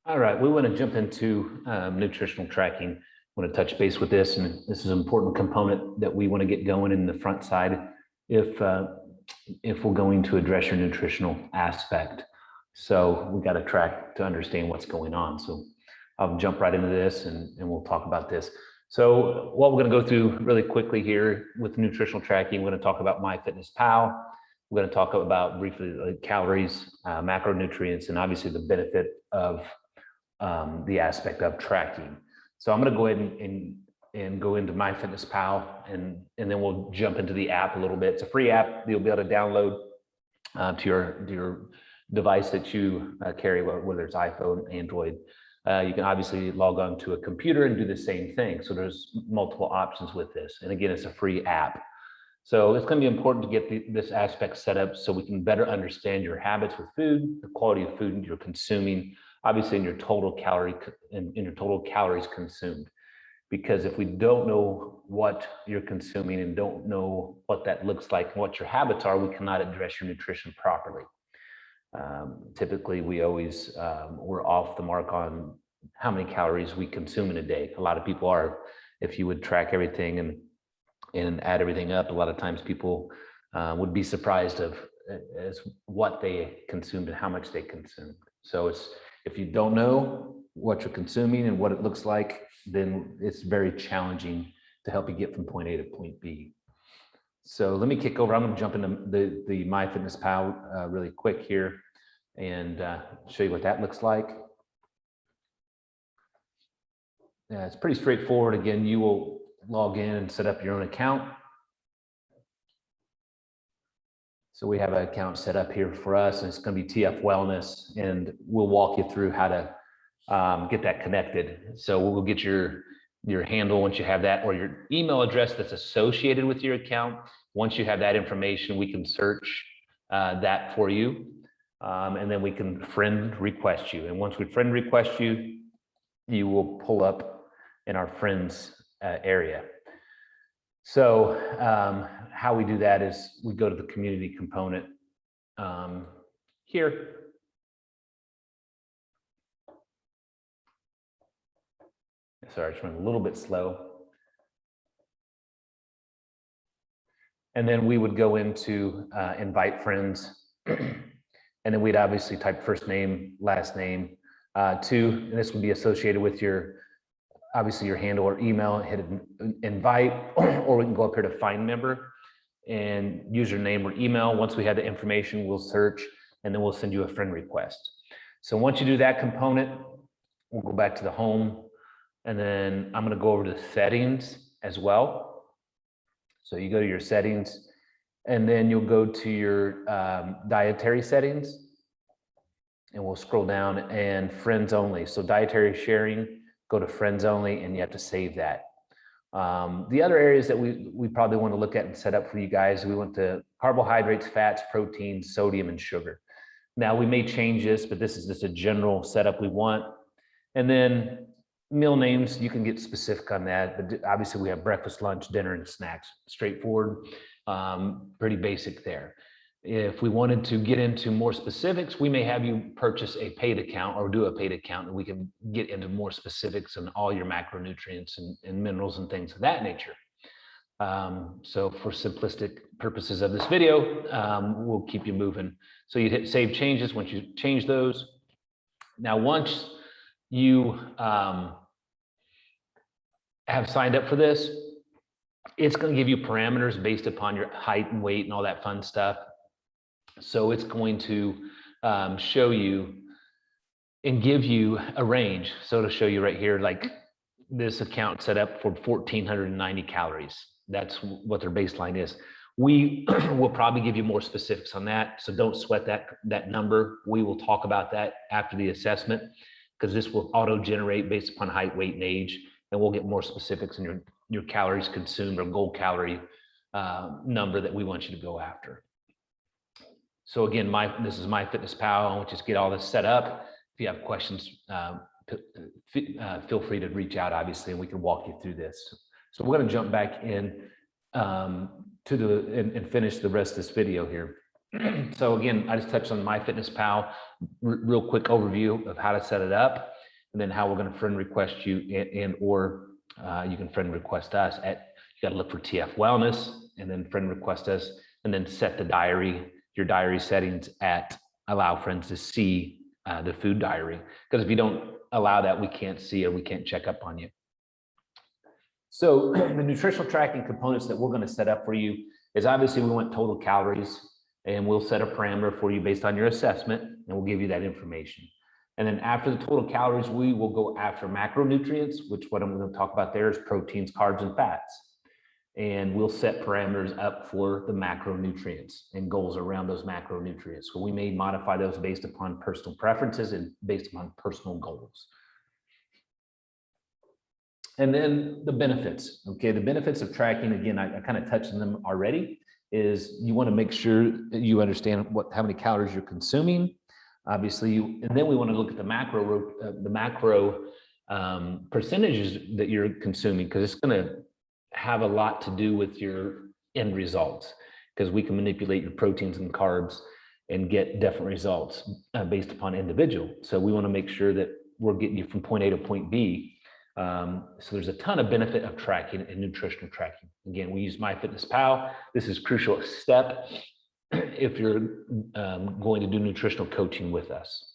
All right, we want to jump into nutritional tracking. I want to touch base with this, and this is an important component that we want to get going in the front side if we're going to address your nutritional aspect. So we got to track to understand what's going on. So I'll jump right into this, and we'll talk about this. So what we're going to go through really quickly here with nutritional tracking, we're going to talk about Myfitnesspal. We're going to talk about briefly like calories, macronutrients, and obviously the benefit of the aspect of tracking. So I'm going to go ahead and go into Myfitnesspal, and then we'll jump into the app a little bit. It's a free app you'll be able to download to your device that you carry, whether it's iPhone, Android. You can obviously log on to a computer and do the same thing. So there's multiple options with this. And again, it's a free app. So it's going to be important to get this aspect set up so we can better understand your habits with food, the quality of food you're consuming, obviously in your total calories consumed. Because if we don't know what you're consuming and don't know what that looks like and what your habits are, we cannot address your nutrition properly. Typically, we're off the mark on how many calories we consume in a day. A lot of people are. If you would track everything and add everything up, a lot of times people would be surprised as what they consumed and how much they consumed. So if you don't know what you're consuming and what it looks like, then it's very challenging to help you get from point A to point B. So let me kick over. I'm going to jump into the Myfitnesspal really quick here and show you what that looks like. Yeah, it's pretty straightforward. Again, you will log in and set up your own account. So we have an account set up here for us, and it's going to be TF Wellness, and we'll walk you through how to get that connected. So we'll get your handle once you have that, or your email address that's associated with your account. Once you have that information, we can search that for you, and then we can friend request you. And once we friend request you, you will pull up in our friends area. So how we do that is we go to the community component here. Sorry, it's running a little bit slow. And then we would go into invite friends. And then we'd obviously type first name, last name, and this would be associated with obviously your handle or email, hit invite, or we can go up here to find member and username or email. Once we have the information, we'll search, and then we'll send you a friend request. So once you do that component, we'll go back to the home, and then I'm going to go over to settings as well. So you go to your settings, and then you'll go to your dietary settings, and we'll scroll down, and friends only. So dietary sharing, go to friends only, and you have to save that. The other areas that we probably want to look at and set up for you guys, we want the carbohydrates, fats, proteins, sodium, and sugar. Now we may change this, but this is just a general setup we want. And then meal names, you can get specific on that, but obviously we have breakfast, lunch, dinner, and snacks. Straightforward, pretty basic there. If we wanted to get into more specifics, we may have you purchase a paid account or do a paid account, and we can get into more specifics on all your macronutrients and minerals and things of that nature. So for simplistic purposes of this video, we'll keep you moving. So you hit save changes once you change those. Now, once you have signed up for this, it's going to give you parameters based upon your height and weight and all that fun stuff. So it's going to show you and give you a range. So it'll show you right here, like this account set up for 1,490 calories. That's what their baseline is. We will probably give you more specifics on that. So don't sweat that number. We will talk about that after the assessment, because this will auto-generate based upon height, weight, and age, and we'll get more specifics in your calories consumed or goal calorie number that we want you to go after. So again, this is Myfitnesspal. I want you to get all this set up. If you have questions, feel free to reach out, obviously, and we can walk you through this. So we're going to jump back in and finish the rest of this video here. So again, I just touched on MyFitnessPal, real quick overview of how to set it up, and then how we're going to friend request you, and or you can friend request us at, you got to look for TF Wellness, and then friend request us, and then set the diary, your diary settings at allow friends to see the food diary. Because if you don't allow that, we can't see or we can't check up on you. So the nutritional tracking components that we're going to set up for you is obviously we want total calories, and we'll set a parameter for you based on your assessment, and we'll give you that information. And then after the total calories, we will go after macronutrients, which what I'm going to talk about there is proteins, carbs, and fats. And we'll set parameters up for the macronutrients and goals around those macronutrients. So we may modify those based upon personal preferences and based upon personal goals. And then the benefits, okay? The benefits of tracking, again, I kind of touched on them already, is you want to make sure that you understand how many calories you're consuming. Obviously, and then we want to look at the macro percentages that you're consuming, because it's going to have a lot to do with your end results, because we can manipulate your proteins and carbs and get different results based upon individual. So we want to make sure that we're getting you from point A to point B. So there's a ton of benefit of tracking and nutritional tracking. Again, we use MyFitnessPal. This is a crucial step if you're going to do nutritional coaching with us.